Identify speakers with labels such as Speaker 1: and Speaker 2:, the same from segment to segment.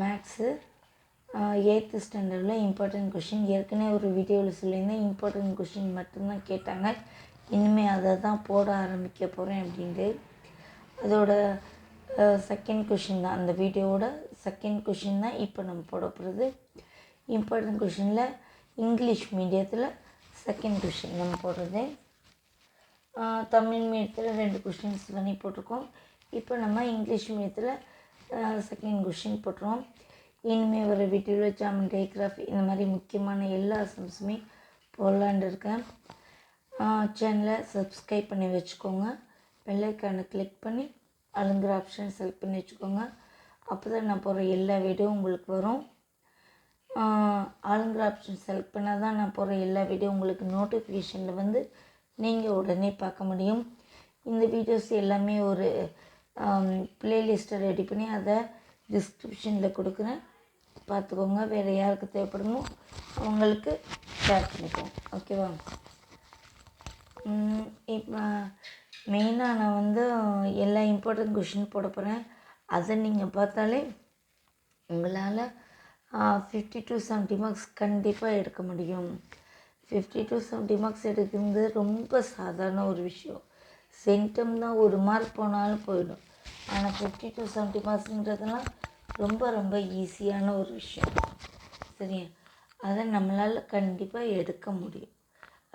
Speaker 1: Maths 8th ஸ்டாண்டர்டில் important question. ஏற்கனவே ஒரு வீடியோவில் சொல்லியிருந்தேன், இம்பார்ட்டன்ட் கொஷின் மட்டும்தான் கேட்டாங்க. இனிமேல் அதை தான் போட ஆரம்பிக்க போகிறேன் அப்படின்ட்டு. அதோட செகண்ட் கொஷின் தான், அந்த வீடியோவோட செகண்ட் கொஷின் தான் இப்போ நம்ம போட போகிறது. இம்பார்ட்டன்ட் கொஷினில் இங்கிலீஷ் மீடியத்தில் செகண்ட் கொஷின் நம்ம போடுறது. தமிழ் மீடியத்தில் 2 கொஷின்ஸ் பண்ணி போட்டிருக்கோம். இப்போ நம்ம இங்கிலீஷ் மீடியத்தில் செகண்ட் கொஷின் போட்டுருவோம். இனிமேல் வர வீடியோவில் ஜாமெண்ட்ரி, கிராஃபி இந்த மாதிரி முக்கியமான எல்லா சம்ஸுமே போடலான்னு இருக்கேன். சேனலை சப்ஸ்கிரைப் பண்ணி வச்சுக்கோங்க. பெல்லைக்கானை கிளிக் பண்ணி அலுங்கிற ஆப்ஷன் செலக்ட் பண்ணி வச்சுக்கோங்க. அப்போ தான் நான் போடுற எல்லா வீடியோ உங்களுக்கு வரும். ஆளுங்கிற ஆப்ஷன் செலக்ட் பண்ணால் தான் நான் போடுற எல்லா வீடியோ உங்களுக்கு நோட்டிஃபிகேஷனில் வந்து நீங்கள் உடனே பார்க்க முடியும். இந்த வீடியோஸ் எல்லாமே ஒரு ப்ளேலிஸ்ட்டை ரெடி பண்ணி அதை டிஸ்கிரிப்ஷனில் கொடுக்குறேன், பார்த்துக்கோங்க. வேறு யாருக்கு தேவைப்படுமோ அவங்களுக்கு ஷேர் பண்ணிக்கோங்க, ஓகேவா? இப்போ மெயினாக நான் வந்து எல்லா இம்பார்ட்டன்ட் கொஷின் போட போகிறேன். அதை நீங்கள் பார்த்தாலே உங்களால் 50 to 70 மார்க்ஸ் கண்டிப்பாக எடுக்க முடியும். 50 to 70 மார்க்ஸ் எடுக்கிறது ரொம்ப சாதாரண ஒரு விஷயம். சென்டம் தான் 1 மார்க் போனாலும் போயிடும். ஆனால் 50 to 70 மார்க்ஸுங்கிறதுலாம் ரொம்ப ரொம்ப ஈஸியான ஒரு விஷயம், சரியா? அதை நம்மளால் கண்டிப்பாக எடுக்க முடியும்.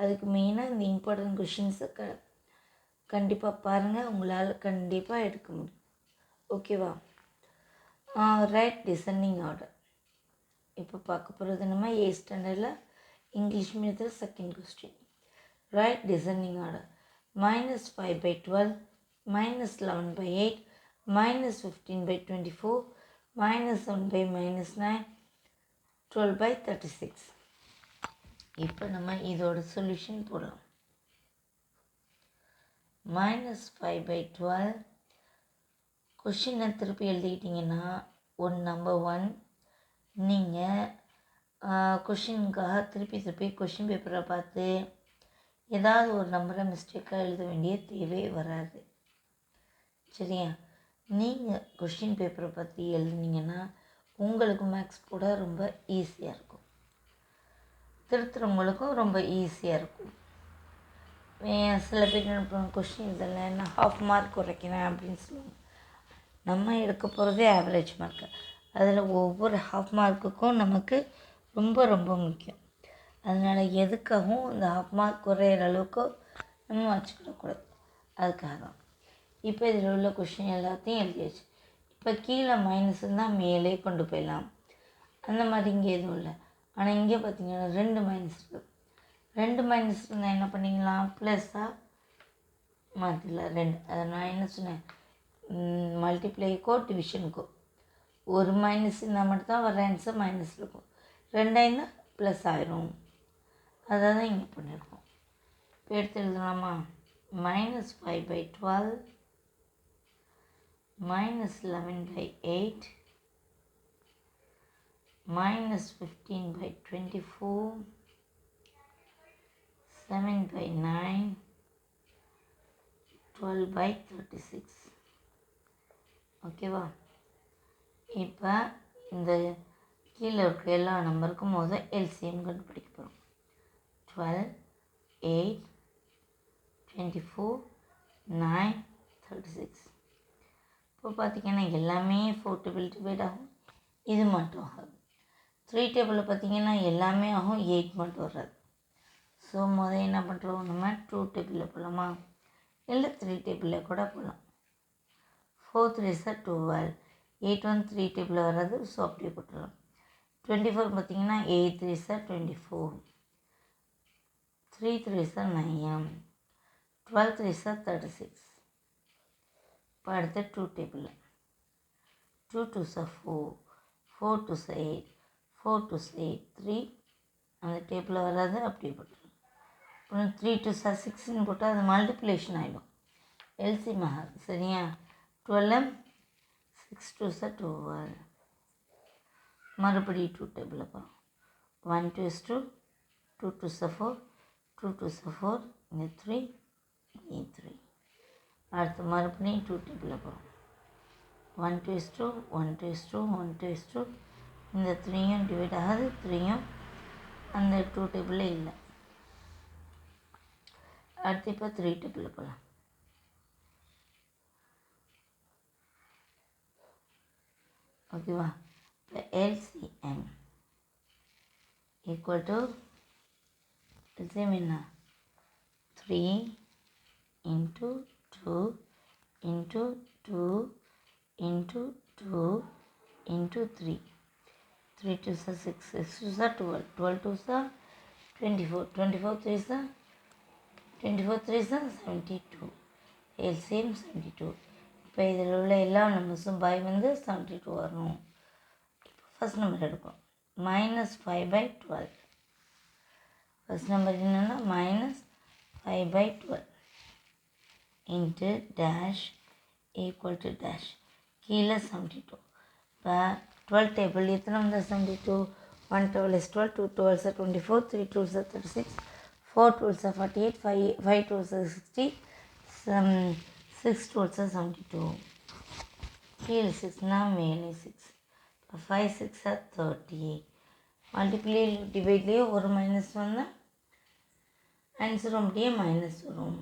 Speaker 1: அதுக்கு மெயினாக இந்த இம்பார்ட்டன்ட் கொஷின்ஸை கண்டிப்பாக பாருங்கள், உங்களால் கண்டிப்பாக எடுக்க முடியும், ஓகேவா? ரைட் டிசெண்டிங் ஆர்டர் இப்போ பார்க்க போகிறது நம்ம 8th ஸ்டாண்டர்டில் இங்கிலீஷ் மீடியத்தில் second question. Right descending order -5/12, -11/8, -15/24, -1/-9, 12/36. இப்போ நம்ம இதோட சொல்யூஷன் போடலாம். -5/12 கொஷினை திருப்பி எழுதிக்கிட்டிங்கன்னா நம்பர் 1 நீங்கள் கொஷினுக்காக திருப்பி கொஷின் பேப்பரை பார்த்து ஏதாவது ஒரு நம்பரை மிஸ்டேக்காக எழுத வேண்டிய தேவை வராது, சரியா? நீங்கள் கொஷின் பேப்பரை பற்றி எழுதுனீங்கன்னா உங்களுக்கு மேக்ஸ் போட ரொம்ப ஈஸியாக இருக்கும், திருத்துறவங்களுக்கும் ரொம்ப ஈஸியாக இருக்கும். சில பேர் கொஷின் இதில் நான் ½ மார்க் குறைக்கிறேன் அப்படின்னு சொல்லுவாங்க. நம்ம எடுக்க போகிறதே ஆவரேஜ் மார்க்கு. அதில் ஒவ்வொரு ½ மார்க்குக்கும் நமக்கு ரொம்ப ரொம்ப முக்கியம். அதனால் எதுக்காகவும் இந்த ½ மார்க் குறையிற அளவுக்கு நம்ம வச்சுக்கிடக்கூடாது, அதுக்காக தான். இப்போ இதில் உள்ள கொஷின் எல்லாத்தையும் எழுதியாச்சு. இப்போ கீழே மைனஸ் இருந்தால் மேலே கொண்டு போயிடலாம், அந்த மாதிரி இங்கே எதுவும் இல்லை. ஆனால் இங்கே பார்த்தீங்கன்னா 2 மைனஸ் இருக்குது. 2 மைனஸ் இருந்தால் என்ன பண்ணிக்கலாம், ப்ளஸ்ஸாக மாற்றிடலாம் 2. அதை நான் என்ன சொன்னேன், மல்டிப்ளைக்கோ டிவிஷனுக்கோ ஒரு மைனஸ் இருந்தால் மட்டும்தான் வர ஆன்சர் மைனஸ் இருக்கும். 2 இருந்தால் ப்ளஸ் ஆயிரும். அதை தான் இங்கே பண்ணியிருக்கோம். இப்போ எடுத்து எழுதலாமா? -5/12, -11/8, -15/24, 7/9, 12/36, ஓகேவா? இப்போ இந்த கீழே இருக்க எல்லா நம்பருக்கும் முதல் எல்சிஎம் கண்டுபிடிக்க போகிறோம். 12, 8, 24, 9, 36. இப்போ பார்த்திங்கன்னா எல்லாமே 4 டேபிள் டிவைட் ஆகும், இது மட்டும் ஆகும். 3 டேபிளில் பார்த்திங்கன்னா எல்லாமே ஆகும், 8 மட்டும் வராது. ஸோ முதல் என்ன பண்ணுறோம், நம்ம 2 டேபிளில் போகலாமா, இல்லை 3 டேபிளில் கூட போகலாம். 4 3s 12, 8 வந்து 3 டேபிளில் வராது, ஸோ அப்படியே போட்டுடலாம். 24 பார்த்திங்கன்னா 8 3s 24, 3 3s 9, 12 3s 36. இப்போ அடுத்து 2 டேபிளில் 2 2s 4, 4 2s 8, 4 2s 8, 3 அந்த டேபிளில் வராது, அப்படியே போட்டுடலாம். அப்புறம் 3 2s 6ன்னு போட்டால் அது மல்டிப்ளிகேஷன் ஆகிடும், எல்சிஎம் ஆகாது, சரியா? 12, 6 2s 12. மறுபடியும் 2 டேபிளில் போகிறோம். 1 2s 2, 2 2s 4, 2 2s 4, இங்கே 3, இங்கே 3. அடுத்து மறுபடியும் 2 டேபிளில் போகிறோம். 1:1:1:1 இந்த 3யும் டிவைட் ஆகாது, 3யும் அந்த 2 டேபிளில் இல்லை. அடுத்து இப்போ 3 டேபிளில் போகலாம். ஓகேவா? இப்போ LCM ஈக்குவல் டு LCM என்ன? 3 into 2 into 2 into 2 into 3. 3 2s are 6, 6 2s are 12, 12 2s are 24, 24 3s are 24 3s are 72. LCM 72. இப்போ இதில் உள்ள எல்லா நம்பர்ஸும் பை வந்து 72 வரணும். இப்போ ஃபஸ்ட் நம்பர் எடுக்கும் -5/12. ஃபஸ்ட் நம்பர் என்னென்னா -5/12 into dash equal to dash கீழே 72. இப்போ 12 டேபிள் எத்தனை வந்தால் 72? 1 12 is 12, 2 12 are 24, 3 12 are 36, 4 12 are 48, 5 12 are 60, 6 12 are 72. கீழே 6னா மேலே 6. 5 6 are 30. மல்டிப்ளை டிவைட்லேயே ஒரு மைனஸ் வந்தால் ஆன்சர் அப்படியே மைனஸ் வரும்.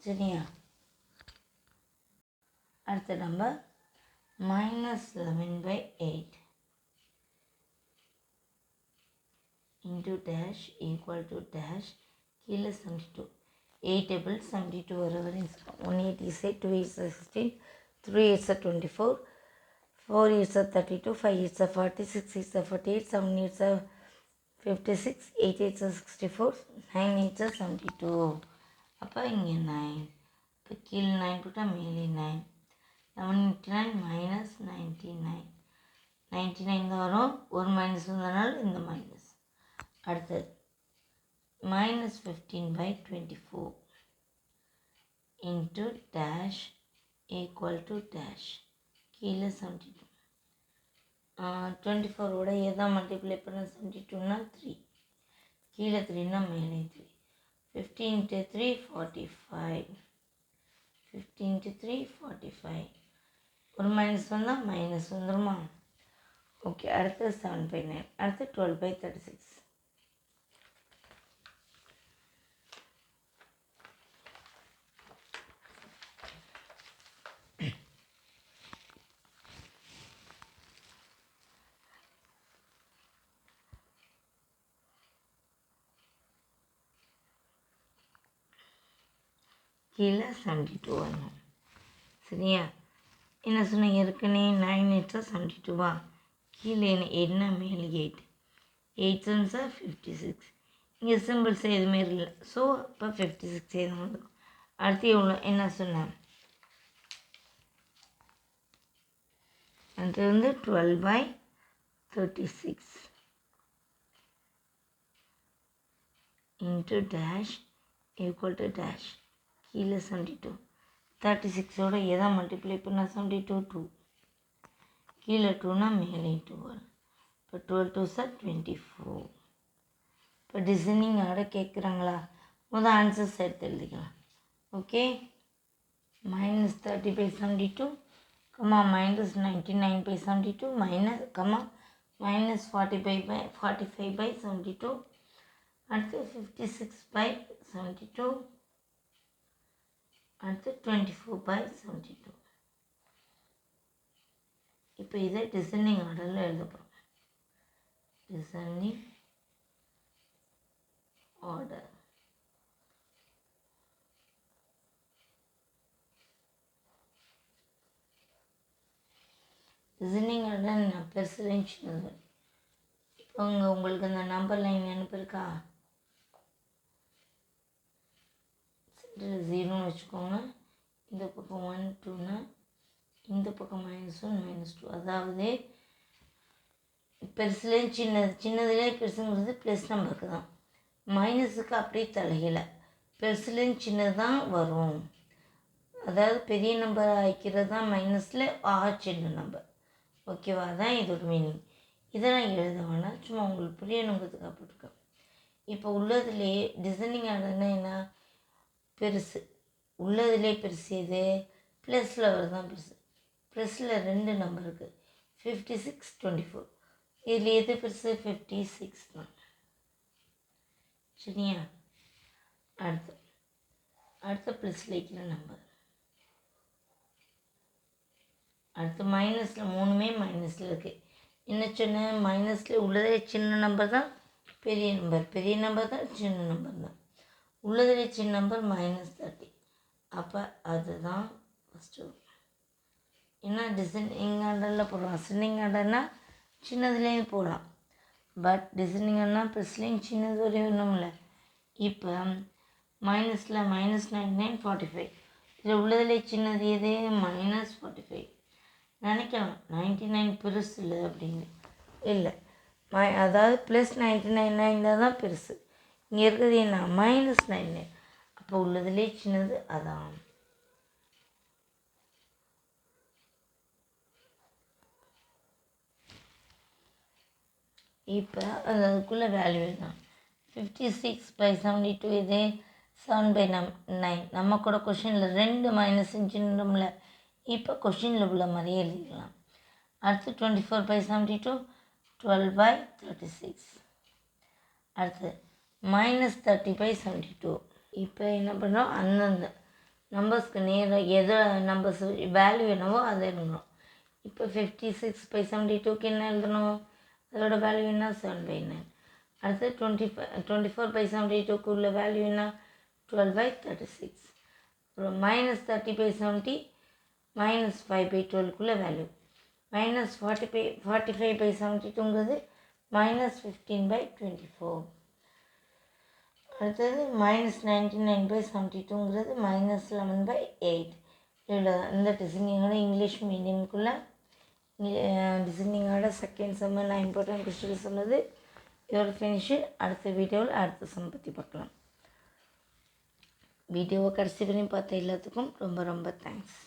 Speaker 1: சரியா? அடுத்த number -11/8 into dash equal to dash கீழே 72. 8 டேபிள் 72 வர வரையும் 1 8 is 8, 2 8 is 16, 3 8 is 24, 4 8 is 32, 5 8 is 40, 6 8 is 48, 7 8 is 56, 8 8 is 64, 9 8 is 72. அப்போ இங்கே 9. இப்போ கீழே 9 போட்டால் மேலே 9. 11 - 99. 99 தான் வரும். ஒரு மைனஸ் வந்ததுனால இந்த மைனஸ். அடுத்தது -15/24 into dash equal to dash கீழே 72. 24ஓட எதான் மல்டிப்ளை பண்ண 72னா 3. கீழே 3னா மேலே 3. 15 × 3 45. 15 × 3 45. ஒரு மைனஸ் வந்தால் மைனஸ் வந்துடுமா? ஓகே. அடுத்து 7/9. அடுத்து 12/36. கீழே 72 வரணும். சரியா? என்ன சொன்னீங்க ஏற்கனவே 9 8 72வா? கீழே என்ன மேலே 8. 8 7s are 56. இங்கே சிம்பிள்ஸ் எதுவுமே இல்லை. ஸோ அப்போ 56 எதுவும் வந்துடும். அடுத்து எவ்வளோ என்ன சொன்னேன்? அது வந்து 12/36 into dash equal to dash கீழே 72. 36ஓட எதான் மல்டிப்ளை பண்ணால் 72 2. கீழே 2னா மேலே 2 வரும். இப்போ 12 2s are 24. இப்போ டிசைனிங் ஆர்டர் கேட்குறாங்களா? முதல் ஆன்சர்ஸ் எடுத்து எழுதிக்கலாம். ஓகே. -30/72, -99/72, -45/72, அடுத்து 56/72, அடுத்து 24/72. இப்போ இதை டிசைனிங் ஆர்டரில் எழுத போகிறோம். Designing order. டிசைனிங் ஆர்டர் நான் பெருசுலேயும் சின்னது. இப்போ உங்களுக்கு அந்த நம்பர் லைன் அனுப்பியிருக்கா? 0ன்னு வச்சுக்கோங்க. இந்த பக்கம் 1 2னா இந்த பக்கம் -1 -2. அதாவது பெருசுலேயும் சின்னதுலேயே பெருசுங்கிறது ப்ளஸ் நம்பருக்கு தான். மைனஸுக்கு அப்படியே தலைகீழ பெருசுலேயும் சின்னது தான் வரும். அதாவது பெரிய நம்பர் ஆகிக்கிறது தான் மைனஸில் சின்ன நம்பர். ஓகேவா? தான் இதோட மீனிங். இதை நான் எழுத வேணாம், சும்மா உங்களுக்கு புரியணுங்கிறதுக்காக போட்டிருக்கேன். இப்போ உள்ளதுலேயே டிசைனிங் ஆர்டர்னா என்ன? பெருசு உள்ளதுலேயே பெருசு எது? ப்ளஸில் வரதான் பெருசு. ப்ளஸில் 2 நம்பர் இருக்குது 56 24. இதில் எது பெருசு 56 தான். சரியா? அடுத்த ப்ளஸில் இருக்கிற நம்பர். அடுத்து மைனஸில் 3மே மைனஸில் இருக்குது. என்ன சொன்ன? மைனஸில் உள்ளதே சின்ன நம்பர் தான் பெரிய நம்பர், பெரிய நம்பர் தான் சின்ன நம்பர் தான். உள்ளதில் சின்ன நம்பர் -30. அப்போ அதுதான் ஃபஸ்ட்டு. ஏன்னா டிசைனிங் ஆர்டரில் போடலாம். அசெண்டிங் ஆர்டர்னால் சின்னதுலேயும் போடலாம். பட் டிசைனிங் ஆர்டர்னால் ப்ளஸ்லேயும் சின்னது வரையணும்ல. இப்போ மைனஸில் -99 45. இதில் உள்ளதிலே சின்னது எது? -45. நினைக்கலாம் 99 பெருசு இல்லை அப்படின்னு. இல்லை, அதாவது +99 இருந்தால் தான் பெருசு. இங்கே இருக்கிறது என்ன? -99. அப்போ உள்ளதிலே சின்னது அதான். இப்போ அதுக்குள்ளே வேல்யூ தான் 56/72. இது 7/9. நம்ம கூட கொஷினில் 2 மைனஸ்ன்னு இப்போ கொஷினில் உள்ள மாதிரியே எழுதிக்கலாம். அடுத்து 24/72 12/36. அடுத்து -30/72. இப்போ என்ன பண்ணுறோம்? அந்தந்த நம்பர்ஸ்க்கு நேராக எதோ நம்பர்ஸ் வேல்யூ என்னவோ அதை எழுதணும். இப்போ 56/72க்கு என்ன எழுதணும்? அதோட வேல்யூ என்ன? 7/9. அடுத்து 24/72க்கு உள்ள வேல்யூ என்ன? 12/36. அப்புறம் -30/70 -5/12க்குள்ள வேல்யூ. -45/72ங்கிறது -15/24. அடுத்தது -99/72ங்கிறது -11/8. இவ்வளோ இந்த டிசைனிங்கோட இங்கிலீஷ் மீடியம்குள்ளே டிசைனிங்கோட செகண்ட் செம்மு நான் இம்பார்ட்டன்ட் கொஸ்டின் சொன்னது இதோட ஃபினிஷு. அடுத்த வீடியோவில் அடுத்த சம் பற்றி பார்க்கலாம். வீடியோவை கடைசி வரையும் பார்த்த எல்லாத்துக்கும் ரொம்ப ரொம்ப தேங்க்ஸ்.